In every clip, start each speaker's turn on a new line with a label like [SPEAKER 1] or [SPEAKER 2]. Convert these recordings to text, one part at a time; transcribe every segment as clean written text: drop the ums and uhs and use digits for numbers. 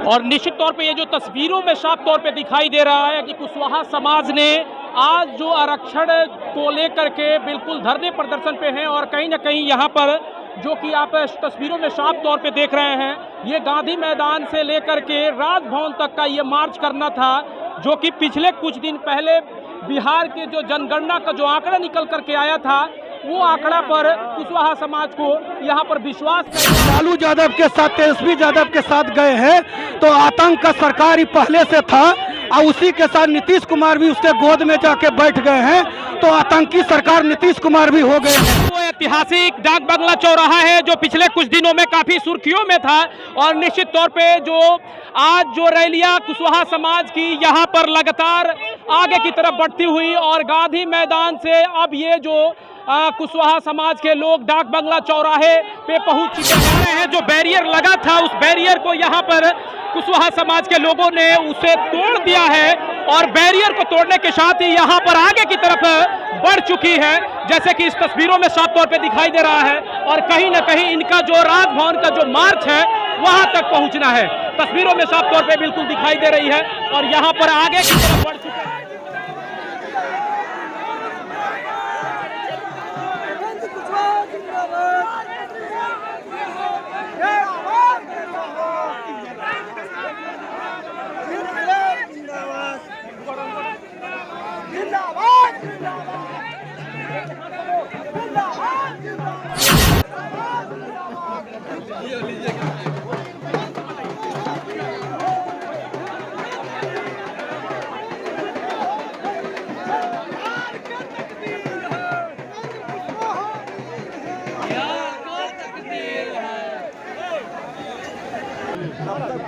[SPEAKER 1] और निश्चित तौर पे ये जो तस्वीरों में साफ तौर पे दिखाई दे रहा है कि कुशवाहा समाज ने आज जो आरक्षण को लेकर के बिल्कुल धरने प्रदर्शन पे हैं और कहीं ना कहीं यहाँ पर जो कि आप तस्वीरों में साफ तौर पे देख रहे हैं, ये गांधी मैदान से लेकर के राजभवन तक का ये मार्च करना था, जो कि पिछले कुछ दिन पहले बिहार के जो जनगणना का जो आंकड़ा निकल करके आया था, वो आंकड़ा पर कुशवाहा समाज को यहाँ पर विश्वास
[SPEAKER 2] लालू यादव के साथ तेजस्वी यादव के साथ गए हैं तो आतंक का सरकार ही पहले से था और उसी के साथ नीतीश कुमार भी उसके गोद में जाके बैठ गए हैं, तो आतंकी सरकार नीतीश कुमार भी हो गए हैं।
[SPEAKER 1] वो ऐतिहासिक डाक बंगला चौराहा है जो पिछले कुछ दिनों में काफी सुर्खियों में था और निश्चित तौर पे जो आज जो रैलियां कुशवाहा समाज की यहाँ पर लगातार आगे की तरफ बढ़ती हुई और गांधी मैदान से अब ये जो कुशवाहा समाज के लोग डाक बंगला चौराहे पे पहुंच चुके हैं। जो बैरियर लगा था उस बैरियर को यहाँ पर कुशवाहा समाज के लोगों ने उसे तोड़ दिया है और बैरियर को तोड़ने के साथ ही यहाँ पर आगे की तरफ बढ़ चुकी है, जैसे कि इस तस्वीरों में साफ तौर पे दिखाई दे रहा है। और कहीं ना कहीं इनका जो राजभवन का जो मार्च है वहां तक पहुंचना है, तस्वीरों में साफ तौर पे बिल्कुल दिखाई दे रही है और यहाँ पर आगे की तरफ बढ़ चुके हैं।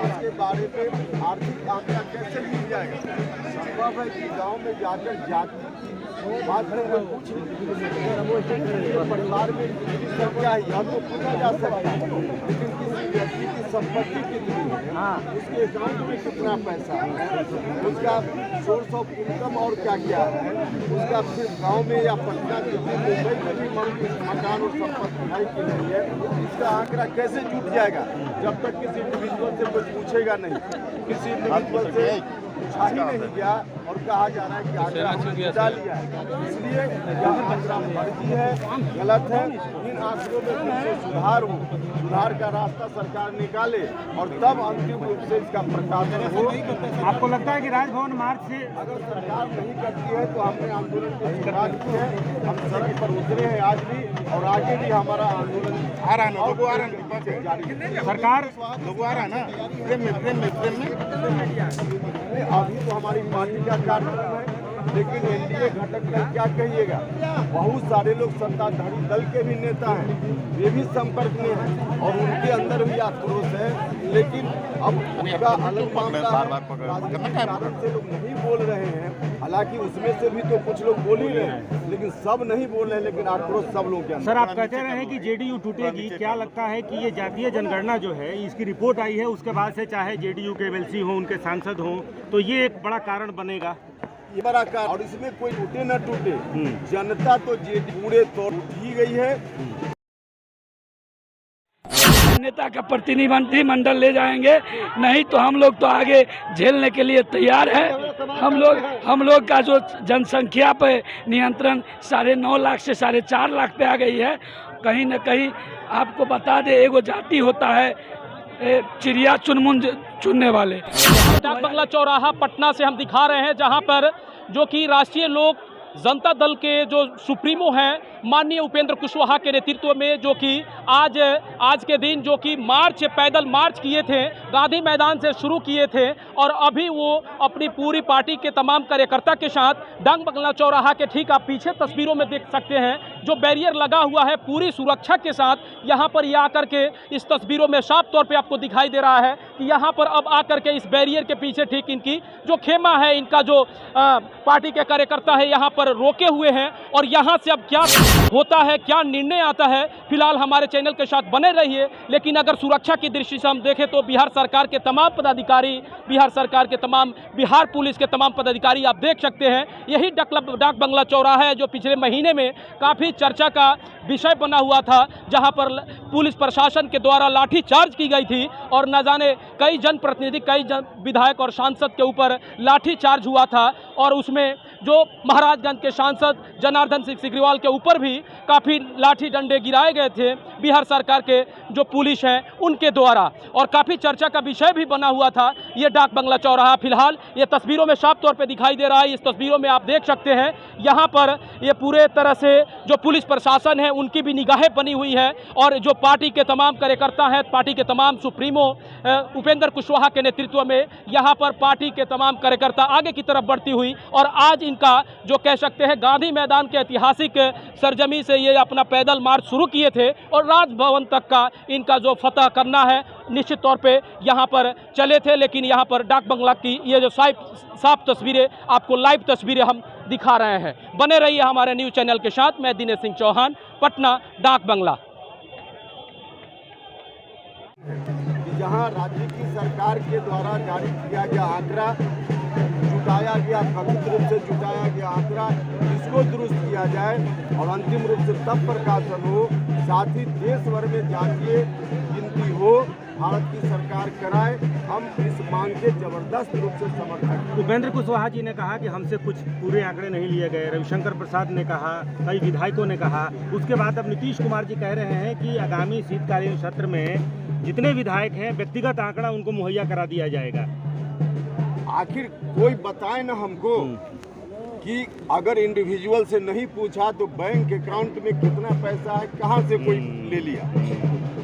[SPEAKER 3] इसके बारे में आर्थिक आंकड़ा कैसे मिल जाएगा? संभव है कि गांव में जाकर जाति की बात कुछ परिवार में संख्या है या तो पूछा जा सकता है, लेकिन किसी व्यक्ति की संपत्ति कितनी है, उसके अकाउंट में कितना पैसा है, उसका सोर्स ऑफ इनकम और क्या क्या है, उसका सिर्फ गांव में या पटना मुंबई में भी मकान और संपत्ति है कि नहीं है, इसका आंकड़ा कैसे जुट जाएगा जब तक किसी इंडिविजुअल से कुछ पूछेगा नहीं, किसी इंडिविजुअल से पूछा ही नहीं गया और कहा जा रहा है कि आंकड़ा जुटा लिया है। इसलिए यह आंकड़ा फर्जी है, गलत है। इन आंकड़ों में फिर से सुधार का रास्ता सरकार निकाले और तब अंतिम रूप से इसका प्रकाशन हो।
[SPEAKER 2] आपको लगता है कि राजभवन मार्च से
[SPEAKER 3] अगर सरकार नहीं करती है तो हमने आंदोलन को शुरुआत की है, हम सड़क पर उतरे हैं आज भी और आगे भी हमारा आंदोलन
[SPEAKER 4] आ रहा है ना,
[SPEAKER 3] जारी।
[SPEAKER 2] सरकार
[SPEAKER 4] लोगों आ रहा है ना, प्रेम में
[SPEAKER 3] अभी तो हमारी पार्टी का कार्यक्रम है, लेकिन एनडीए घटक में क्या कहिएगा, बहुत सारे लोग सत्ताधारी दल के भी नेता हैं, वे भी संपर्क में हैं और उनके अंदर भी आक्रोश है, लेकिन अब उनका अलग मामला है, कारण से लोग नहीं बोल रहे हैं। हालांकि उसमें से भी तो कुछ लोग बोल ही रहे हैं, लेकिन सब नहीं बोल रहे हैं, लेकिन आक्रोश सब लोग के अंदर।
[SPEAKER 2] सर, आप कहते रहे कि जेडीयू टूटेगी, क्या लगता है कि ये जातीय जनगणना जो है इसकी रिपोर्ट आई है, उसके बाद से चाहे जेडीयू के एमएलसी हों, उनके सांसद हों, तो ये एक बड़ा कारण बनेगा?
[SPEAKER 3] ये बड़ा कारण, और इसमें कोई टूटे न टूटे, जनता तो पूरे तौर की गई है।
[SPEAKER 5] नेता का प्रतिनिधिमंडल ले जाएंगे, नहीं तो हम लोग तो आगे झेलने के लिए तैयार हैं। हम लोग का जो जनसंख्या पे नियंत्रण 9.5 लाख से 4.5 लाख पे आ गई है। कहीं न कहीं आपको बता दे, एगो जाति होता है चिड़िया चुनमुन चुनने वाले।
[SPEAKER 1] डाक बंगला चौराहा पटना से हम दिखा रहे हैं, जहां पर जो कि राष्ट्रीय लोक जनता दल के जो सुप्रीमो हैं माननीय उपेंद्र कुशवाहा के नेतृत्व में, जो कि आज के दिन जो कि पैदल मार्च किए थे, गांधी मैदान से शुरू किए थे और अभी वो अपनी पूरी पार्टी के तमाम कार्यकर्ता के साथ डाक बंगला चौराहा के ठीक आप पीछे तस्वीरों में देख सकते हैं, जो बैरियर लगा हुआ है पूरी सुरक्षा के साथ यहाँ पर ये आकर के इस तस्वीरों में साफ तौर पे आपको दिखाई दे रहा है कि यहाँ पर अब आकर के इस बैरियर के पीछे ठीक इनकी जो खेमा है, इनका जो पार्टी के कार्यकर्ता है यहाँ पर रोके हुए हैं और यहाँ से अब क्या होता है, क्या निर्णय आता है, फिलहाल हमारे चैनल के साथ बने रहिए। लेकिन अगर सुरक्षा की दृष्टि से हम देखें तो बिहार सरकार के तमाम पदाधिकारी, बिहार सरकार के तमाम, बिहार पुलिस के तमाम पदाधिकारी आप देख सकते हैं। यही डाक बंगला चौराहा है जो पिछले महीने में काफ़ी चर्चा का विषय बना हुआ था, जहां पर पुलिस प्रशासन के द्वारा लाठीचार्ज की गई थी और न जाने कई जनप्रतिनिधि, कई विधायक और सांसद के ऊपर लाठीचार्ज हुआ था। और उसमें जो महाराजगंज के सांसद जनार्दन सिंह सिग्रीवाल के ऊपर भी काफ़ी लाठी डंडे गिराए गए थे बिहार सरकार के जो पुलिस हैं उनके द्वारा, और काफ़ी चर्चा का विषय भी बना हुआ था ये डाक बंगला चौराहा। फिलहाल ये तस्वीरों में साफ तौर पे दिखाई दे रहा है। इस तस्वीरों में आप देख सकते हैं यहाँ पर ये पूरे तरह से जो पुलिस प्रशासन है उनकी भी निगाहें बनी हुई है, और जो पार्टी के तमाम कार्यकर्ता हैं, पार्टी के तमाम सुप्रीमो उपेंद्र कुशवाहा के नेतृत्व में यहाँ पर पार्टी के तमाम कार्यकर्ता आगे की तरफ बढ़ती हुई, और आज इनका जो कह सकते हैं गांधी मैदान के ऐतिहासिक सरजमी से ये अपना पैदल मार्च शुरू किए थे और राजभवन तक का इनका जो फतह करना है निश्चित तौर पे यहाँ पर चले थे। लेकिन यहाँ पर डाक बंगला की ये जो साफ तस्वीरें, आपको लाइव तस्वीरें हम दिखा रहे हैं। बने रहिए हमारे न्यूज़ चैनल के साथ। मैं दिनेश सिंह चौहान, पटना, डाक बंगला।
[SPEAKER 3] जहां राज्य की सरकार के द्वारा जारी किया गया आंकड़ा, जुटाया गया, कथित रूप से जुटाया गया आंकड़ा, इसको दुरुस्त किया जाए और अंतिम रूप से तब प्रकाशन हो, साथ ही देश भर में जातीय गिनती हो, भारत की सरकार कराए। हम इस मांग के जबरदस्त रूप से समर्थन।
[SPEAKER 6] उपेंद्र कुशवाहा जी ने कहा कि हमसे कुछ पूरे आंकड़े नहीं लिए गए, रविशंकर प्रसाद ने कहा, कई विधायकों ने कहा। उसके बाद अब नीतीश कुमार जी कह रहे हैं कि आगामी शीतकालीन सत्र में जितने विधायक हैं व्यक्तिगत आंकड़ा उनको मुहैया करा दिया जाएगा।
[SPEAKER 3] आखिर कोई बताए ना हमको कि अगर इंडिविजुअल से नहीं पूछा तो बैंक अकाउंट में कितना पैसा है, कहाँ से कोई ले लिया।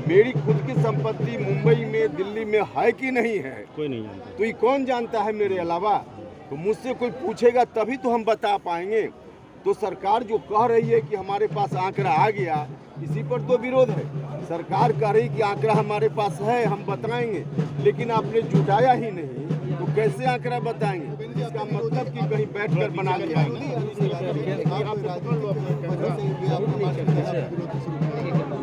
[SPEAKER 3] मेरी खुद की संपत्ति मुंबई में, दिल्ली में है कि नहीं है,
[SPEAKER 6] कोई नहीं जानता।
[SPEAKER 3] तो ये कौन जानता है मेरे अलावा? तो मुझसे कोई पूछेगा तभी तो हम बता पाएंगे। तो सरकार जो कह रही है कि हमारे पास आंकड़ा आ गया, इसी पर तो विरोध है। सरकार कह रही कि आंकड़ा हमारे पास है, हम बताएंगे, लेकिन आपने जुटाया ही नहीं, तो कैसे आंकड़ा बताएंगे? इसका मतलब कि कहीं बैठकर बना लिया।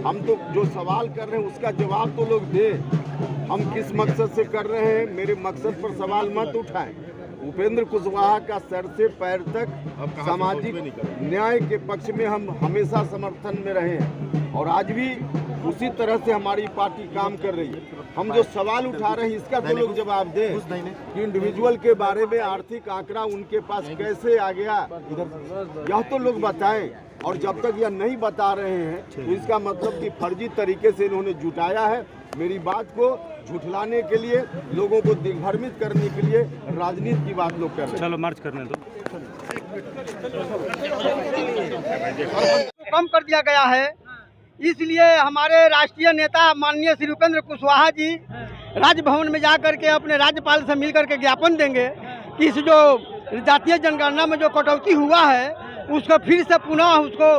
[SPEAKER 3] हम तो जो सवाल कर रहे हैं उसका जवाब तो लोग दें। हम किस मकसद से कर रहे हैं, मेरे मकसद पर सवाल मत उठाएं। उपेंद्र कुशवाहा का सर से पैर तक सामाजिक न्याय के पक्ष में हम हमेशा समर्थन में रहे हैं और आज भी उसी तरह से हमारी पार्टी काम कर रही है। हम जो सवाल उठा रहे हैं इसका तो लोग जवाब दें कि इंडिविजुअल के बारे में आर्थिक आंकड़ा उनके पास कैसे आ गया, यह तो लोग बताएं। और जब तक यह नहीं बता रहे हैं तो इसका मतलब कि फर्जी तरीके से इन्होंने जुटाया है। मेरी बात को झुठलाने के लिए, लोगों को दिग्भ्रमित करने के लिए राजनीति की बात लोग कर रहे हैं।
[SPEAKER 6] चलो मार्च करने दो।
[SPEAKER 7] कम कर दिया गया है, इसलिए हमारे राष्ट्रीय नेता माननीय श्री उपेंद्र कुशवाहा जी राजभवन में जाकर के अपने राज्यपाल से मिलकर के ज्ञापन देंगे कि इस जो जातीय जनगणना में जो कटौती हुआ है उसको फिर से पुनः उसको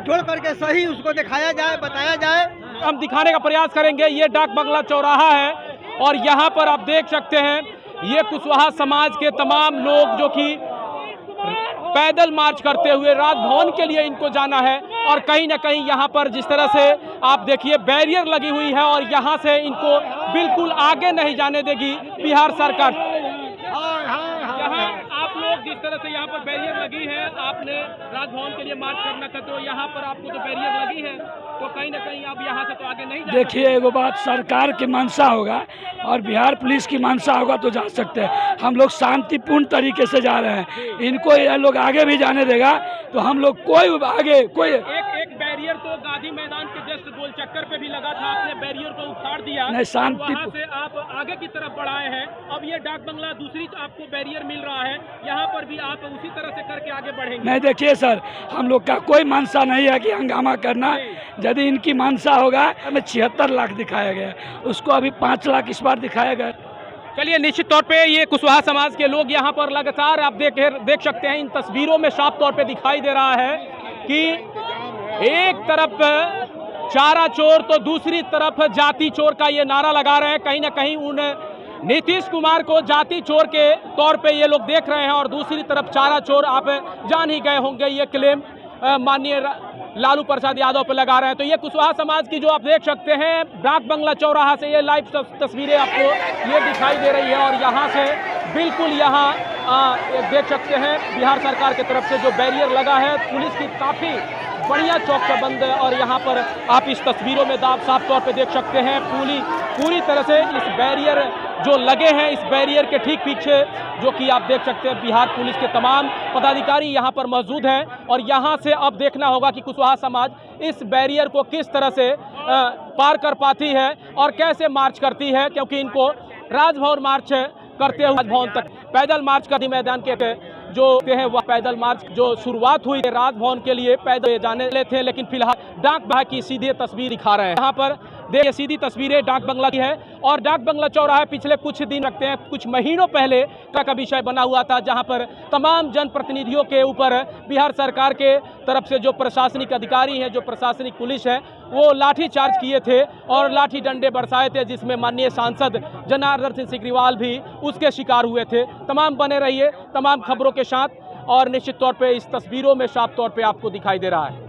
[SPEAKER 7] जोड़ करके सही उसको दिखाया जाए, बताया जाए।
[SPEAKER 1] हम दिखाने का प्रयास करेंगे। ये डाक बंगला चौराहा है और यहाँ पर आप देख सकते हैं ये कुशवाहा समाज के तमाम लोग जो कि पैदल मार्च करते हुए राजभवन के लिए इनको जाना है, और कहीं ना कहीं यहाँ पर जिस तरह से आप देखिए बैरियर लगी हुई है और यहाँ से इनको बिल्कुल आगे नहीं जाने देगी बिहार सरकार। यहाँ आप लोग जिस तरह से यहाँ पर बैरियर लगी है, आपने राजभवन के लिए मार्च करना था तो यहाँ पर आपको तो बैरियर लगी है, तो कहीं ना कहीं आप यहाँ से तो आगे नहीं जा सकते।
[SPEAKER 5] देखिए एगो बात, सरकार की मंशा होगा और बिहार पुलिस की मंशा होगा तो जा सकते हैं। हम लोग शांतिपूर्ण तरीके से जा रहे हैं, इनको ये लोग आगे भी जाने देगा तो हम लोग कोई आगे कोई
[SPEAKER 1] एक बैरियर तो गांधी मैदान के जस्ट गोल चक्कर पे भी लगा था, आपने बैरियर को उखाड़ दिया,
[SPEAKER 5] नहीं शांति
[SPEAKER 1] वहाँ से आप आगे की तरफ बढ़ाए हैं। अब ये डाक बंगला दूसरी आपको बैरियर मिल रहा है, यहाँ पर भी आप उसी तरह से करके आगे बढ़ेंगे।
[SPEAKER 5] नहीं देखिए सर, हम लोग का कोई मंशा नहीं है कि हंगामा करना। यदि इनकी मंशा होगा हमें 76 लाख दिखाया गया, उसको अभी 5 लाख इस बार दिखाया गया।
[SPEAKER 1] चलिए, निश्चित तौर पे ये कुशवाहा समाज के लोग यहाँ पर लगातार आप देख सकते हैं इन तस्वीरों में साफ तौर पे दिखाई दे रहा है कि एक तरफ चारा चोर तो दूसरी तरफ जाति चोर का ये नारा लगा रहे हैं। कहीं ना कहीं उन नीतीश कुमार को जाति चोर के तौर पे ये लोग देख रहे हैं और दूसरी तरफ चारा चोर आप जान ही गए होंगे ये क्लेम माननीय लालू प्रसाद यादव पे लगा रहे हैं। तो ये कुशवाहा समाज की जो आप देख सकते हैं डाक बंगला चौराहा से ये लाइव तस्वीरें आपको ये दिखाई दे रही है और यहाँ से बिल्कुल यहाँ देख सकते हैं बिहार सरकार की तरफ से जो बैरियर लगा है, पुलिस की काफ़ी बढ़िया चौकबंद है और यहाँ पर आप इस तस्वीरों में साफ तौर पे देख सकते हैं पूरी तरह से इस बैरियर जो लगे हैं, इस बैरियर के ठीक पीछे जो कि आप देख सकते हैं बिहार पुलिस के तमाम पदाधिकारी यहाँ पर मौजूद हैं और यहाँ से अब देखना होगा कि कुशवाहा समाज इस बैरियर को किस तरह से पार कर पाती है और कैसे मार्च करती है, क्योंकि इनको राजभवन मार्च करते हुए राजभवन तक पैदल मार्च का मैदान के जो है वह पैदल मार्च जो शुरुआत हुई राजभवन के लिए पैदल जाने वाले थे, लेकिन फिलहाल डाक बंगला की सीधी तस्वीर दिखा रहे हैं। यहाँ पर देखिए सीधी तस्वीरें डाक बंगला की है और डाक बंगला चौराहा पिछले कुछ दिन रखते हैं कुछ महीनों पहले का विषय बना हुआ था, जहाँ पर तमाम जनप्रतिनिधियों के ऊपर बिहार सरकार के तरफ से जो प्रशासनिक अधिकारी हैं, जो प्रशासनिक पुलिस है, वो लाठी चार्ज किए थे और लाठी डंडे बरसाए थे, जिसमें माननीय सांसद जनार्दन सिंह सिग्रीवाल भी उसके शिकार हुए थे। तमाम बने रहिए तमाम खबरों के साथ और निश्चित तौर पे इस तस्वीरों में साफ तौर पे आपको दिखाई दे रहा है।